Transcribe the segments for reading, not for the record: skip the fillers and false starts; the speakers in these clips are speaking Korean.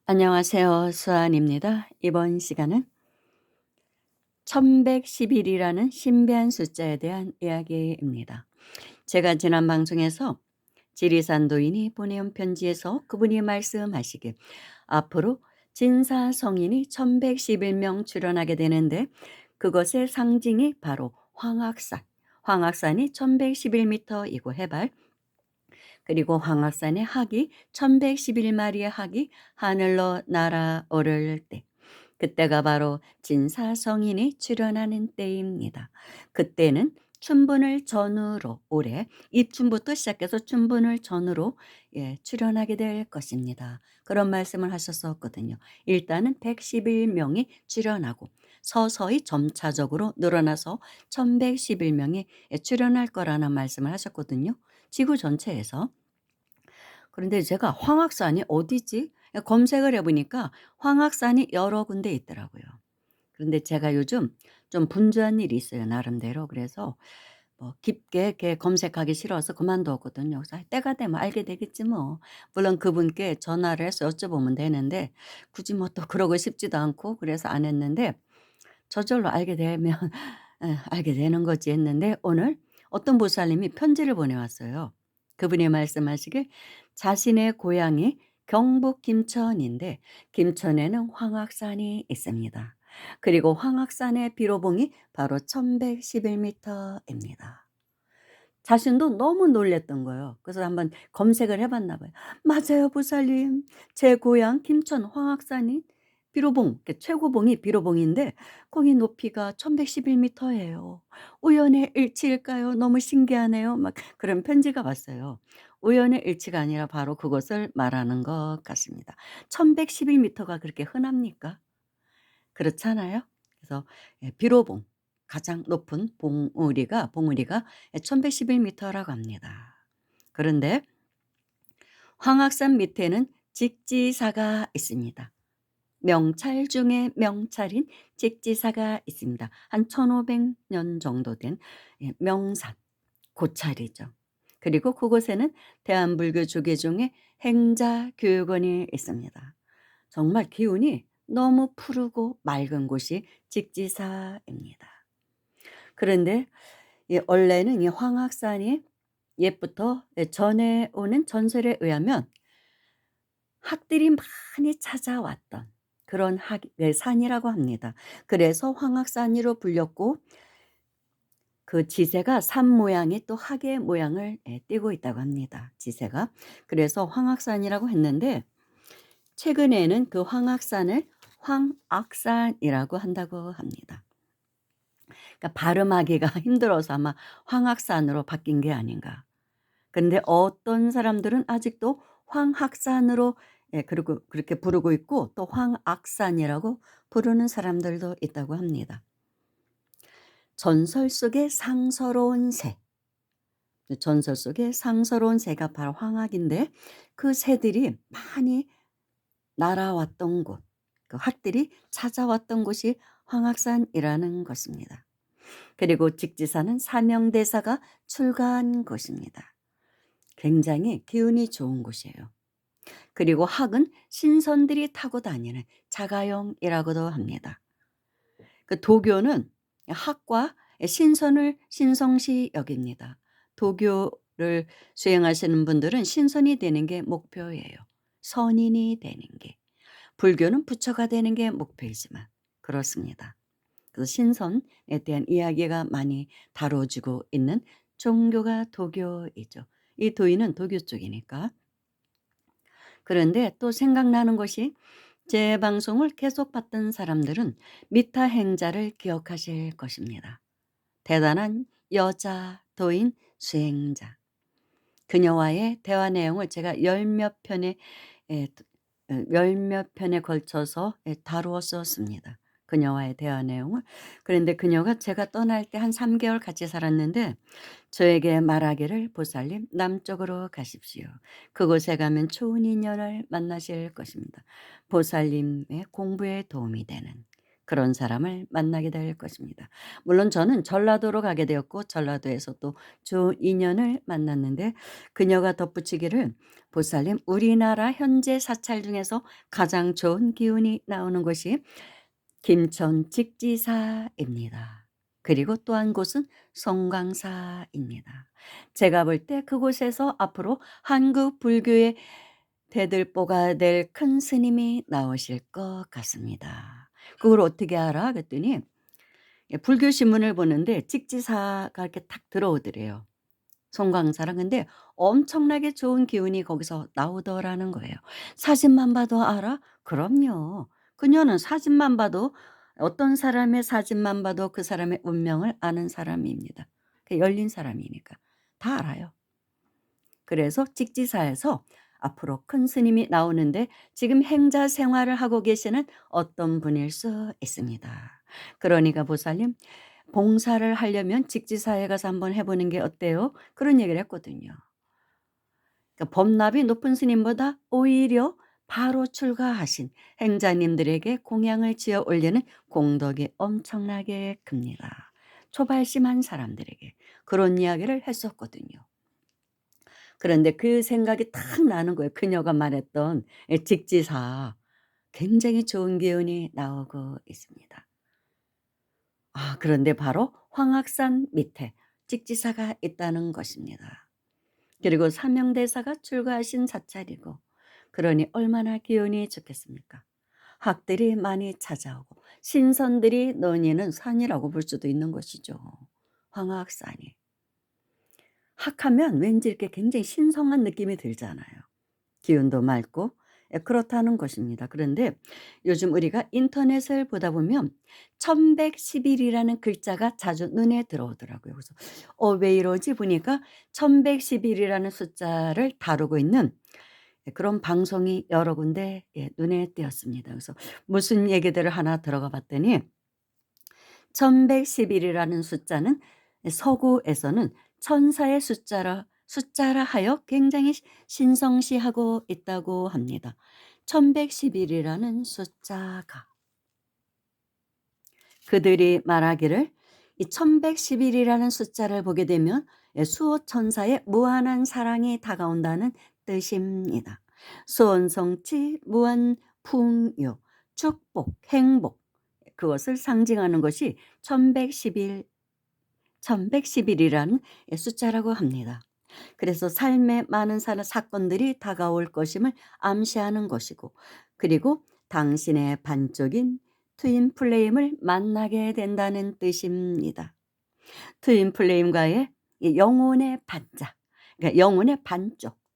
안녕하세요. 수아입니다. 이번 시간은 1111이라는 신비한 숫자에 대한 이야기입니다. 제가 지난 방송에서 지리산 도인이 보내온 편지에서 그분이 말씀하시길 앞으로 진사 성인이 1111명 출연하게 되는데 그것의 상징이 바로 황악산. 황악산이 1111m이고 해발, 그리고 황악산의 학이 1111마리의 학이 하늘로 날아오를 때, 그때가 바로 진사성인이 출현하는 때입니다. 그때는 춘분을 전후로, 올해 입춘부터 시작해서 춘분을 전후로 출현하게 될 것입니다. 그런 말씀을 하셨었거든요. 일단은 111명이 출현하고 서서히 점차적으로 늘어나서 1111명이 출현할 거라는 말씀을 하셨거든요. 지구 전체에서. 그런데 제가 황악산이 어디지? 검색을 해보니까 황악산이 여러 군데 있더라고요. 그런데 제가 요즘 좀 분주한 일이 있어요, 나름대로. 그래서 뭐 깊게 이렇게 검색하기 싫어서 그만뒀거든요. 그래서 때가 되면 알게 되겠지 뭐. 물론 그분께 전화를 해서 여쭤보면 되는데 굳이 뭐 또 그러고 싶지도 않고 그래서 안 했는데 저절로 알게 되면 알게 되는 거지 했는데 오늘 어떤 보살님이 편지를 보내왔어요. 그분이 말씀하시길 자신의 고향이 경북 김천인데 김천에는 황악산이 있습니다. 그리고 황악산의 비로봉이 바로 1111m입니다. 자신도 너무 놀랬던 거예요. 그래서 한번 검색을 해 봤나 봐요. "맞아요 보살님. 제 고향 김천 황악산이 비로봉, 그 최고봉이 비로봉인데 거기 높이가 1111 예요. 우연의 일치일까요? 너무 신기하네요." 막 그런 편지가 왔어요. 우연의 일치가 아니라 바로 그것을 말하는 것 같습니다. 1111가 그렇게 흔합니까? 그렇잖아요. 그래서 비로봉, 가장 높은 봉우리가 1111m라고 합니다. 그런데 황악산 밑에는 직지사가 있습니다. 명찰 중에 명찰인 직지사가 있습니다. 한 1500년 정도 된 명산, 고찰이죠. 그리고 그곳에는 대한불교 조계종의 행자교육원이 있습니다. 정말 기운이 너무 푸르고 맑은 곳이 직지사입니다. 그런데 원래는 이 황악산이 옛부터 전해오는 전설에 의하면 학들이 많이 찾아왔던 그런 산이라고 합니다. 그래서 황악산이로 불렸고 그 지세가 산 모양이 또 학의 모양을 띠고 있다고 합니다. 지세가. 그래서 황악산이라고 했는데 최근에는 그 황악산을 황악산이라고 한다고 합니다. 그러니까 발음하기가 힘들어서 아마 황악산으로 바뀐 게 아닌가. 근데 어떤 사람들은 아직도 황학산으로 그리고 그렇게 부르고 있고 또 황악산이라고 부르는 사람들도 있다고 합니다. 전설 속의 상서로운 새. 전설 속의 상서로운 새가 바로 황학인데 그 새들이 많이 날아왔던 곳, 그 학들이 찾아왔던 곳이 황악산이라는 것입니다. 그리고 직지사는 사명대사가 출가한 곳입니다. 굉장히 기운이 좋은 곳이에요. 그리고 학은 신선들이 타고 다니는 자가용이라고도 합니다. 그 도교는 학과 신선을 신성시 여깁니다. 도교를 수행하시는 분들은 신선이 되는 게 목표예요. 선인이 되는 게. 불교는 부처가 되는 게 목표이지만 그렇습니다. 그래서 신선에 대한 이야기가 많이 다뤄지고 있는 종교가 도교이죠. 이 도인은 도교 쪽이니까. 그런데 또 생각나는 것이 제 방송을 계속 봤던 사람들은 미타 행자를 기억하실 것입니다. 대단한 여자 도인 수행자. 그녀와의 대화 내용을 제가 에, 열 몇 편에 걸쳐서 다루었었습니다. 그녀와의 대화 내용을. 그런데 그녀가 제가 떠날 때 한 3개월 같이 살았는데 저에게 말하기를 "보살님 남쪽으로 가십시오. 그곳에 가면 좋은 인연을 만나실 것입니다. 보살님의 공부에 도움이 되는." 그런 사람을 만나게 될 것입니다. 물론 저는 전라도로 가게 되었고 전라도에서 또 좋은 인연을 만났는데 그녀가 덧붙이기를 "보살님, 우리나라 현재 사찰 중에서 가장 좋은 기운이 나오는 곳이 김천 직지사입니다. 그리고 또 한 곳은 송광사입니다. 제가 볼 때 그곳에서 앞으로 한국 불교의 대들보가 될 큰 스님이 나오실 것 같습니다." 그걸 어떻게 알아? 그랬더니 예, 불교 신문을 보는데 직지사가 이렇게 탁 들어오더래요. 송광사랑. 근데 엄청나게 좋은 기운이 거기서 나오더라는 거예요. 사진만 봐도 알아? 그럼요. 그녀는 사진만 봐도, 어떤 사람의 사진만 봐도 그 사람의 운명을 아는 사람입니다. 그 열린 사람이니까 다 알아요. 그래서 직지사에서 앞으로 큰 스님이 나오는데 지금 행자 생활을 하고 계시는 어떤 분일 수 있습니다. 그러니까 보살님, 봉사를 하려면 직지사에 가서 한번 해보는 게 어때요? 그런 얘기를 했거든요. 그러니까 법납이 높은 스님보다 오히려 바로 출가하신 행자님들에게 공양을 지어 올리는 공덕이 엄청나게 큽니다. 초발심한 사람들에게 그런 이야기를 했었거든요. 그런데 그 생각이 탁 나는 거예요. 그녀가 말했던 직지사, 굉장히 좋은 기운이 나오고 있습니다. 그런데 바로 황악산 밑에 직지사가 있다는 것입니다. 그리고 사명대사가 출가하신 사찰이고, 그러니 얼마나 기운이 좋겠습니까? 학들이 많이 찾아오고 신선들이 논의는 산이라고 볼 수도 있는 것이죠. 황악산이. 학하면 왠지 이렇게 굉장히 신성한 느낌이 들잖아요. 기운도 맑고. 예, 그렇다는 것입니다. 그런데 요즘 우리가 인터넷을 보다 보면 1111이라는 글자가 자주 눈에 들어오더라고요. 그래서 왜 이러지 보니까 1111이라는 숫자를 다루고 있는 예, 그런 방송이 여러 군데 예, 눈에 띄었습니다. 그래서 무슨 얘기들을 하나 들어가 봤더니 1111이라는 숫자는 서구에서는 천사의 숫자라 하여 굉장히 신성시하고 있다고 합니다. 1111이라는 숫자가. 그들이 말하기를 이 1111이라는 숫자를 보게 되면 수호 천사의 무한한 사랑이 다가온다는 뜻입니다. 소원성취, 무한풍요, 축복, 행복, 그것을 상징하는 것이 1111이라는 숫자라고 합니다. 그래서 삶에 많은 사건들이 다가올 것임을 암시하는 것이고, 그리고 당신의 반쪽인 트윈 플레임을 만나게 된다는 뜻입니다. 트윈 플레임과의 이 영혼의 반짝, 그러니까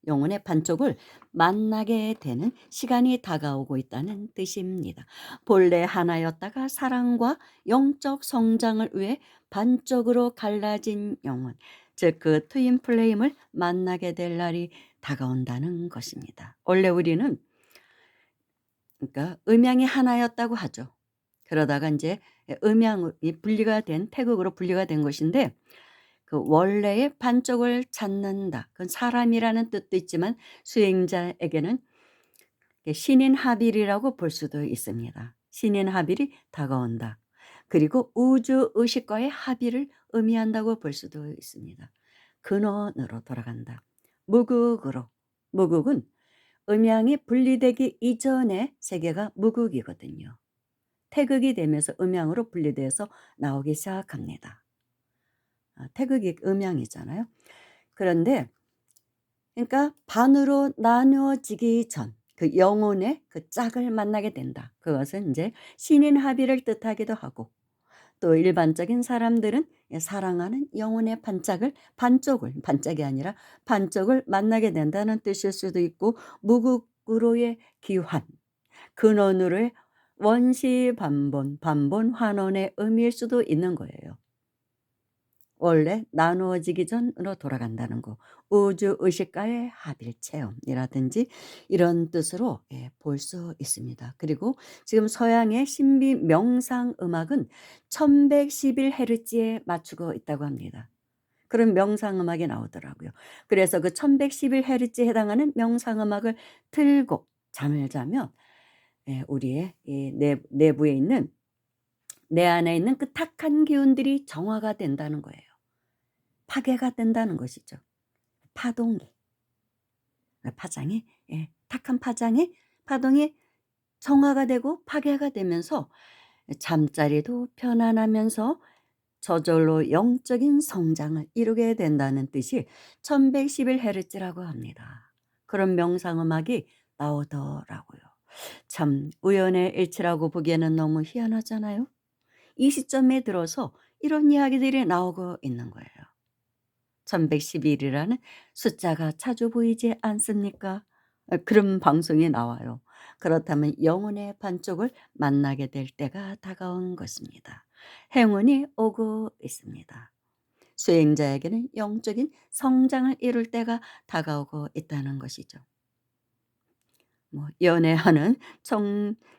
영혼의 반쪽을 만나게 되는 시간이 다가오고 있다는 뜻입니다. 본래 하나였다가 사랑과 영적 성장을 위해 반쪽으로 갈라진 영혼, 즉 그 트윈 플레임을 만나게 될 날이 다가온다는 것입니다. 원래 우리는 그러니까 음양이 하나였다고 하죠. 그러다가 이제 음양이 분리가 된, 태극으로 분리가 된 것인데 그 원래의 반쪽을 찾는다. 그건 사람이라는 뜻도 있지만 수행자에게는 신인합일이라고 볼 수도 있습니다. 신인합일이 다가온다. 그리고 우주의식과의 합일을 의미한다고 볼 수도 있습니다. 근원으로 돌아간다. 무극으로. 무극은 음양이 분리되기 이전의 세계가 무극이거든요. 태극이 되면서 음양으로 분리돼서 나오기 시작합니다. 태극이 음양이잖아요. 그런데 그러니까 반으로 나누어지기 전 그 영혼의 그 짝을 만나게 된다. 그것은 이제 신인합의를 뜻하기도 하고, 또 일반적인 사람들은 사랑하는 영혼의 반짝이 아니라 반쪽을 만나게 된다는 뜻일 수도 있고, 무국으로의 귀환, 근원으로의 원시반본, 반본환원의 의미일 수도 있는 거예요. 원래 나누어지기 전으로 돌아간다는 거. 우주의식과의 합일 체험이라든지 이런 뜻으로 예, 볼 수 있습니다. 그리고 지금 서양의 신비 명상 음악은 1111헤르츠에 맞추고 있다고 합니다. 그런 명상 음악이 나오더라고요. 그래서 그 1111헤르츠에 해당하는 명상 음악을 틀고 잠을 자면 예, 우리의 이 내부에 있는 내 안에 있는 그 탁한 기운들이 정화가 된다는 거예요. 파괴가 된다는 것이죠. 파동이. 파장이, 예, 탁한 파장이, 파동이 정화가 되고 파괴가 되면서 잠자리도 편안하면서 저절로 영적인 성장을 이루게 된다는 뜻이 1111헤르츠라고 합니다. 그런 명상음악이 나오더라고요. 참 우연의 일치라고 보기에는 너무 희한하잖아요. 이 시점에 들어서 이런 이야기들이 나오고 있는 거예요. 1111이라는 숫자가 자주 보이지 않습니까? 그런 방송이 나와요. 그렇다면 영혼의 반쪽을 만나게 될 때가 다가온 것입니다. 행운이 오고 있습니다. 수행자에게는 영적인 성장을 이룰 때가 다가오고 있다는 것이죠. 연애하는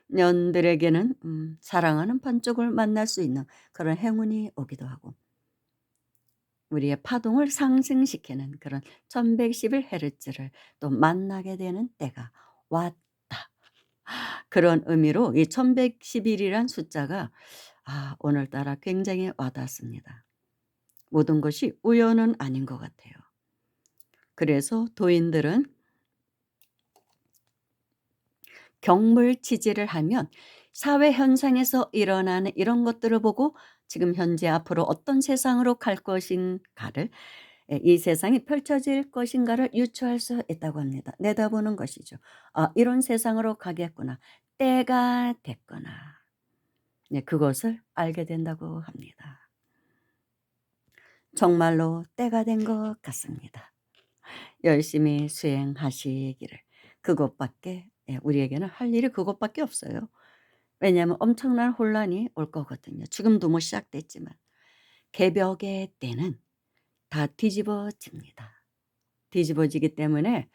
청년들에게는 사랑하는 반쪽을 만날 수 있는 그런 행운이 오기도 하고, 우리의 파동을 상승시키는 그런 1111헤르츠를 또 만나게 되는 때가 왔다. 그런 의미로 이 1111이란 숫자가 오늘따라 굉장히 와닿습니다. 모든 것이 우연은 아닌 것 같아요. 그래서 도인들은 경물치지를 하면 사회 현상에서 일어나는 이런 것들을 보고 지금 현재 앞으로 어떤 세상으로 갈 것인가를, 이 세상이 펼쳐질 것인가를 유추할 수 있다고 합니다. 내다보는 것이죠. 이런 세상으로 가겠구나. 때가 됐거나. 네, 그것을 알게 된다고 합니다. 정말로 때가 된 것 같습니다. 열심히 수행하시기를. 그것밖에, 우리에게는 할 일이 그것밖에 없어요. 왜냐하면 엄청난 혼란이 올 거거든요. 지금도 시작됐지만 개벽의 때는 다 뒤집어집니다. 뒤집어지기 때문에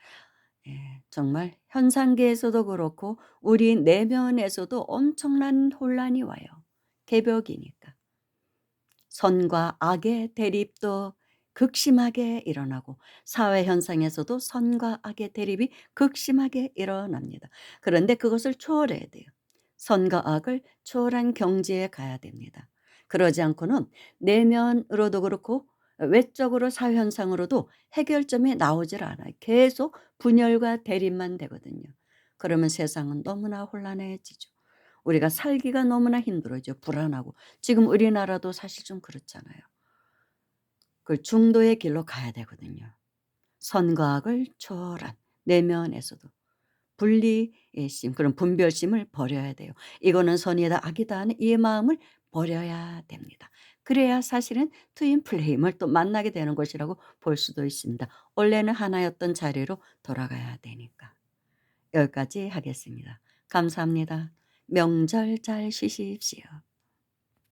정말 현상계에서도 그렇고 우리 내면에서도 엄청난 혼란이 와요. 개벽이니까. 선과 악의 대립도 극심하게 일어나고 사회 현상에서도 선과 악의 대립이 극심하게 일어납니다. 그런데 그것을 초월해야 돼요. 선과 악을 초월한 경지에 가야 됩니다. 그러지 않고는 내면으로도 그렇고 외적으로 사회 현상으로도 해결점이 나오질 않아요. 계속 분열과 대립만 되거든요. 그러면 세상은 너무나 혼란해지죠. 우리가 살기가 너무나 힘들어져, 불안하고. 지금 우리나라도 사실 좀 그렇잖아요. 그 중도의 길로 가야 되거든요. 선과 악을 초월한 내면에서도 분리심, 그런 분별심을 버려야 돼요. 이거는 선이다 악이다 하는 이 마음을 버려야 됩니다. 그래야 사실은 트윈 플레임을 또 만나게 되는 것이라고 볼 수도 있습니다. 원래는 하나였던 자리로 돌아가야 되니까. 여기까지 하겠습니다. 감사합니다. 명절 잘 쉬십시오.